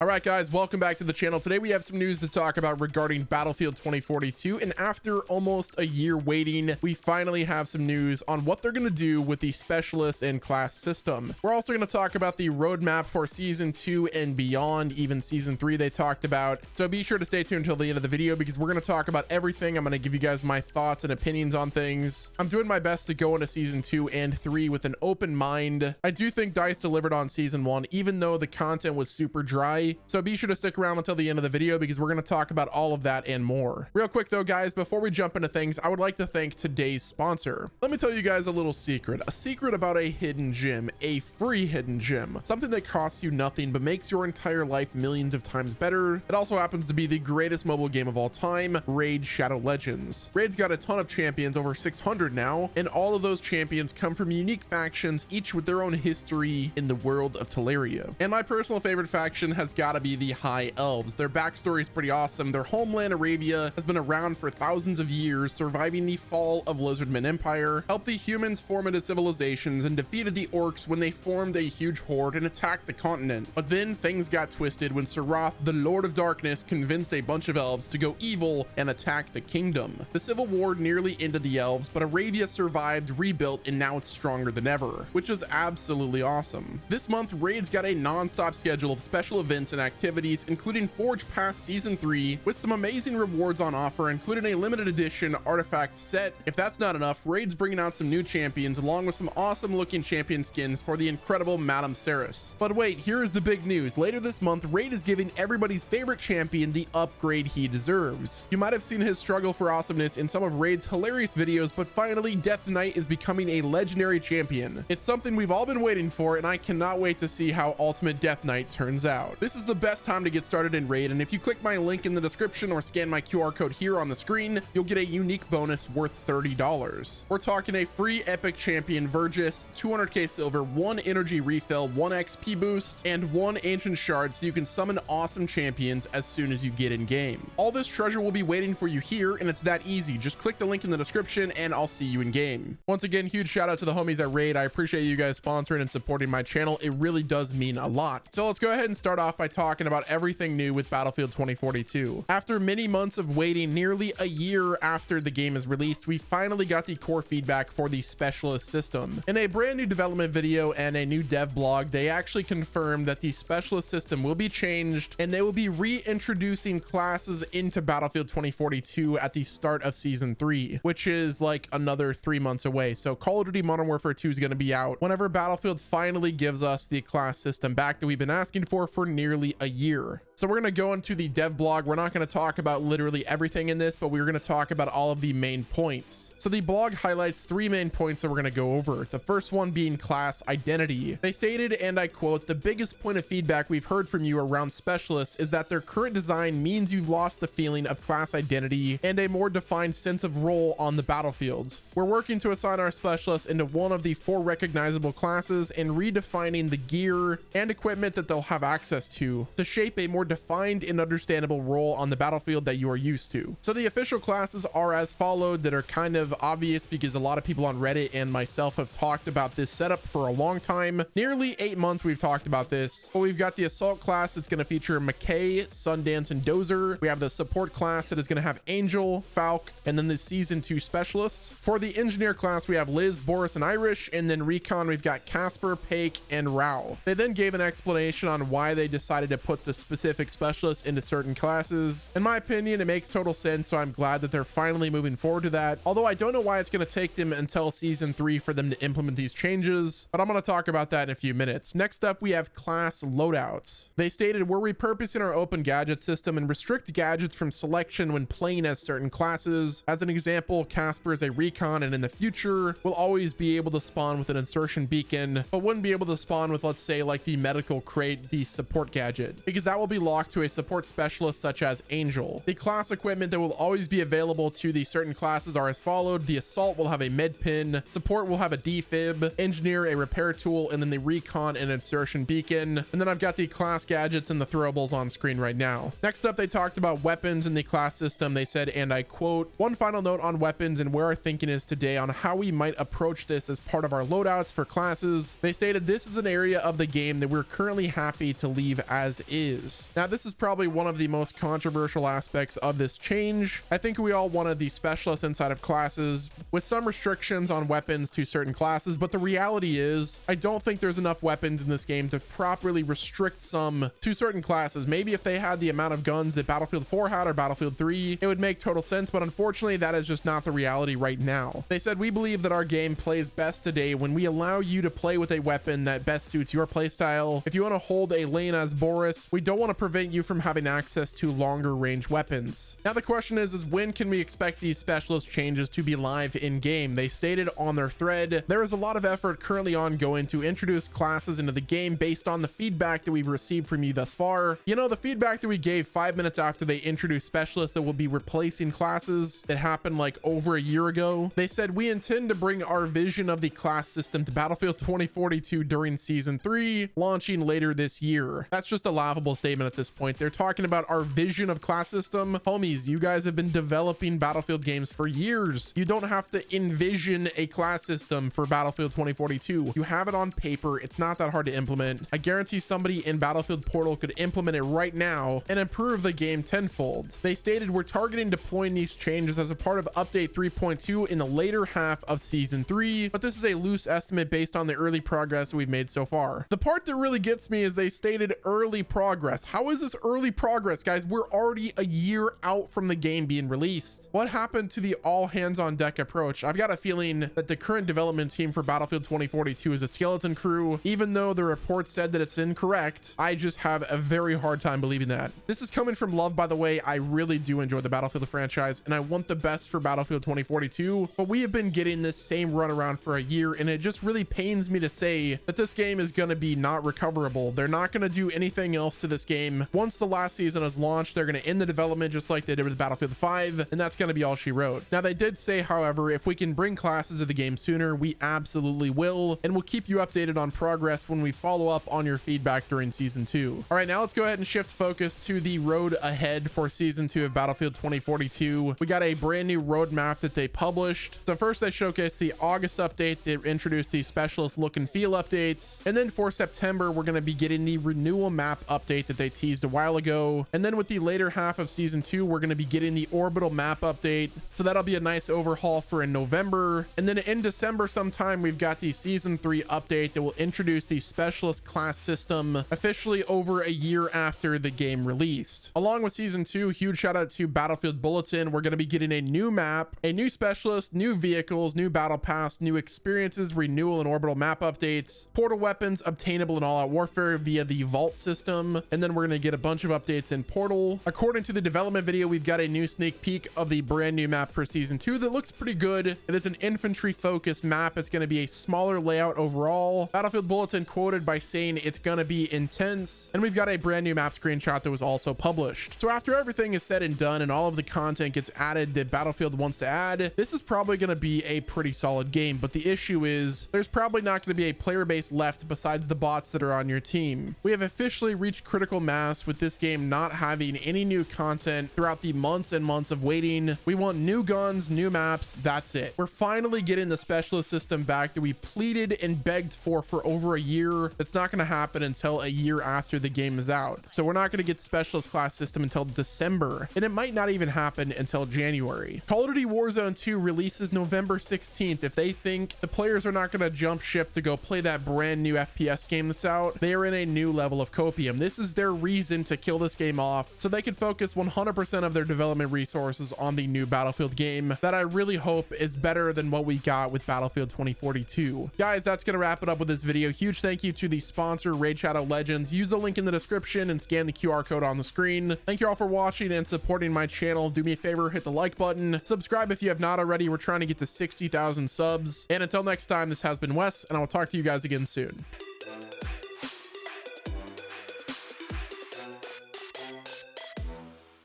All right, guys, welcome back to the channel. Today we have some news to talk about regarding Battlefield 2042, and after almost a year waiting, we finally have some news on what they're going to do with the specialist and class system. We're also going to talk about the roadmap for season 2 and beyond, even season 3 they talked about. So be sure to stay tuned until the end of the video because we're going to talk about everything. I'm going to give you guys my thoughts and opinions on things. I'm doing my best to go into season 2 and 3 with an open mind. I do think DICE delivered on season 1, even though the content was super dry. So be sure to stick around until the end of the video because we're going to talk about all of that and more. Real quick though, guys, before we jump into things, I would like to thank today's sponsor. Let me tell you guys a secret about a hidden gem, a free hidden gem, something that costs you nothing but makes your entire life millions of times better. It also happens to be the greatest mobile game of all time, Raid Shadow Legends. Raid's got a ton of champions, over 600 now, and all of those champions come from unique factions, each with their own history in the world of Teleria. And my personal favorite faction has got to be the High Elves. Their backstory is pretty awesome. Their homeland Arabia has been around for thousands of years, surviving the fall of Lizardman Empire, helped the humans form into civilizations, and defeated the orcs when they formed a huge horde and attacked the continent. But then things got twisted when Sarath, the Lord of Darkness, convinced a bunch of elves to go evil and attack the kingdom. The civil war nearly ended the elves, but Arabia survived, rebuilt, and now it's stronger than ever, which is absolutely awesome. This month, Raid's got a non-stop schedule of special events and activities, including Forge Pass Season 3, with some amazing rewards on offer, including a limited edition artifact set. If that's not enough, Raid's bringing out some new champions, along with some awesome looking champion skins for the incredible Madame Ceres. But wait, here is the big news. Later this month, Raid is giving everybody's favorite champion the upgrade he deserves. You might have seen his struggle for awesomeness in some of Raid's hilarious videos, but finally, Death Knight is becoming a legendary champion. It's something we've all been waiting for, and I cannot wait to see how Ultimate Death Knight turns out. This is the best time to get started in Raid, and if you click my link in the description or scan my QR code here on the screen, you'll get a unique bonus worth $30. We're talking a free epic champion Vergis, 200k silver, 1 energy refill, 1 XP boost, and 1 ancient shard so you can summon awesome champions as soon as you get in game. All this treasure will be waiting for you here, and it's that easy. Just click the link in the description and I'll see you in game. Once again, huge shout out to the homies at Raid. I appreciate you guys sponsoring and supporting my channel. It really does mean a lot. So let's go ahead and start off by talking about everything new with Battlefield 2042. After many months of waiting, nearly a year after the game is released, we finally got the core feedback for the specialist system. In a brand new development video and a new dev blog, they actually confirmed that the specialist system will be changed and they will be reintroducing classes into Battlefield 2042 at the start of season 3, which is like another 3 months away. So Call of Duty Modern Warfare 2 is going to be out whenever Battlefield finally gives us the class system back that we've been asking for nearly a year. So we're going to go into the dev blog. We're not going to talk about literally everything in this, but we're going to talk about all of the main points. So the blog highlights 3 main points that we're going to go over. The first one being class identity. They stated, and I quote, "The biggest point of feedback we've heard from you around specialists is that their current design means you've lost the feeling of class identity and a more defined sense of role on the battlefields. We're working to assign our specialists into one of the 4 recognizable classes and redefining the gear and equipment that they'll have access to shape a more defined and understandable role on the battlefield that you are used to." So the official classes are as followed, that are kind of obvious because a lot of people on Reddit and myself have talked about this setup for a long time. Nearly 8 months we've talked about this. But we've got the assault class that's going to feature McKay, Sundance, and Dozer. We have the support class that is going to have Angel, Falk, and then the season 2 specialists. For the engineer class, we have Liz, Boris, and Irish, and then recon we've got Casper, Pake, and Rao. They then gave an explanation on why they decided to put the specific specialists into certain classes. In my opinion, it makes total sense, so I'm glad that they're finally moving forward to that. Although I don't know why it's going to take them until season 3 for them to implement these changes, but I'm going to talk about that in a few minutes. Next up, we have class loadouts. They stated, "We're repurposing our open gadget system and restrict gadgets from selection when playing as certain classes. As an example, Casper is a recon, and in the future will always be able to spawn with an insertion beacon, but wouldn't be able to spawn with, let's say, like the medical crate, the support gadget, because that will be locked to a support specialist such as Angel. The class equipment that will always be available to the certain classes are as followed. The assault will have a med pin, support will have a defib, engineer a repair tool, and then the recon and insertion beacon. And then I've got the class gadgets and the throwables on screen right now. Next up, they talked about weapons in the class system. They said, and I quote, "One final note on weapons and where our thinking is today on how we might approach this as part of our loadouts for classes." They stated this is an area of the game that we're currently happy to leave as is. Now, this is probably one of the most controversial aspects of this change. I think we all wanted the specialists inside of classes with some restrictions on weapons to certain classes, but the reality is I don't think there's enough weapons in this game to properly restrict some to certain classes. Maybe if they had the amount of guns that Battlefield 4 had or Battlefield 3, it would make total sense, but unfortunately that is just not the reality right now. They said, "We believe that our game plays best today when we allow you to play with a weapon that best suits your playstyle. If you want to hold a lane as Boris, we don't want to prevent you from having access to longer range weapons." Now the question is when can we expect these specialist changes to be live in game? They stated on their thread, "There is a lot of effort currently ongoing to introduce classes into the game based on the feedback that we've received from you thus far." You know, the feedback that we gave 5 minutes after they introduced specialists that will be replacing classes that happened like over a year ago. They said, "We intend to bring our vision of the class system to Battlefield 2042 during season 3, launching later this year." That's just a laughable statement at this point. They're talking about our vision of class system. Homies, you guys have been developing Battlefield games for years. You don't have to envision a class system for Battlefield 2042. You have it on paper. It's not that hard to implement. I guarantee somebody in Battlefield Portal could implement it right now and improve the game tenfold. They stated, "We're targeting deploying these changes as a part of update 3.2 in the later half of season 3, but this is a loose estimate based on the early progress we've made so far." The part that really gets me is they stated early progress. How is this early progress, guys? We're already a year out from the game being released. What happened to the all hands on deck approach? I've got a feeling that the current development team for Battlefield 2042 is a skeleton crew. Even though the report said that it's incorrect, I just have a very hard time believing that. This is coming from love, by the way. I really do enjoy the Battlefield franchise and I want the best for Battlefield 2042, but we have been getting this same runaround for a year and it just really pains me to say that this game is going to be not recoverable. They're not going to do anything else to this game. Once the last season is launched, they're going to end the development just like they did with Battlefield 5, and that's going to be all she wrote. Now, they did say, however, if we can bring classes of the game sooner, we absolutely will, and we'll keep you updated on progress when we follow up on your feedback during season 2. All right, now let's go ahead and shift focus to the road ahead for season 2 of Battlefield 2042. We got a brand new roadmap that they published. So first they showcased the August update. They introduced the specialist look and feel updates, and then for September we're going to be getting the renewal map update that they teased a while ago, and then with the later half of season 2 we're going to be getting the orbital map update, so that'll be a nice overhaul for in November. And then in December sometime we've got the season 3 update that will introduce the specialist class system officially over a year after the game released. Along with season 2, huge shout out to Battlefield Bulletin. We're going to be getting a new map, a new specialist, new vehicles, new battle pass, new experiences, renewal and orbital map updates, portal weapons obtainable in All Out Warfare via the Vault system, and then we're going to get a bunch of updates in Portal. According to the development video, we've got a new sneak peek of the brand new map for season 2 that looks pretty good. It is an infantry focused map. It's going to be a smaller layout overall. Battlefield Bulletin quoted by saying it's going to be intense, and we've got a brand new map screenshot that was also published. So after everything is said and done and all of the content gets added that Battlefield wants to add, this is probably going to be a pretty solid game. But the issue is there's probably not going to be a player base left besides the bots that are on your team. We have officially reached critical mass with this game not having any new content throughout the months and months of waiting. We want new guns, new maps. That's it. We're finally getting the specialist system back that we pleaded and begged for over a year. It's not going to happen until a year after the game is out. So we're not going to get specialist class system until December, and it might not even happen until January. Call of Duty Warzone 2 releases November 16th. If they think the players are not going to jump ship to go play that brand new FPS game that's out, they are in a new level of copium. This is their reason to kill this game off so they can focus 100% of their development resources on the new Battlefield game that I really hope is better than what we got with Battlefield 2042. Guys, that's going to wrap it up with this video. Huge thank you to the sponsor, Raid Shadow Legends. Use the link in the description and scan the QR code on the screen. Thank you all for watching and supporting my channel. Do me a favor, hit the like button, subscribe if you have not already. We're trying to get to 60,000 subs. And until next time, this has been Wes, and I will talk to you guys again soon.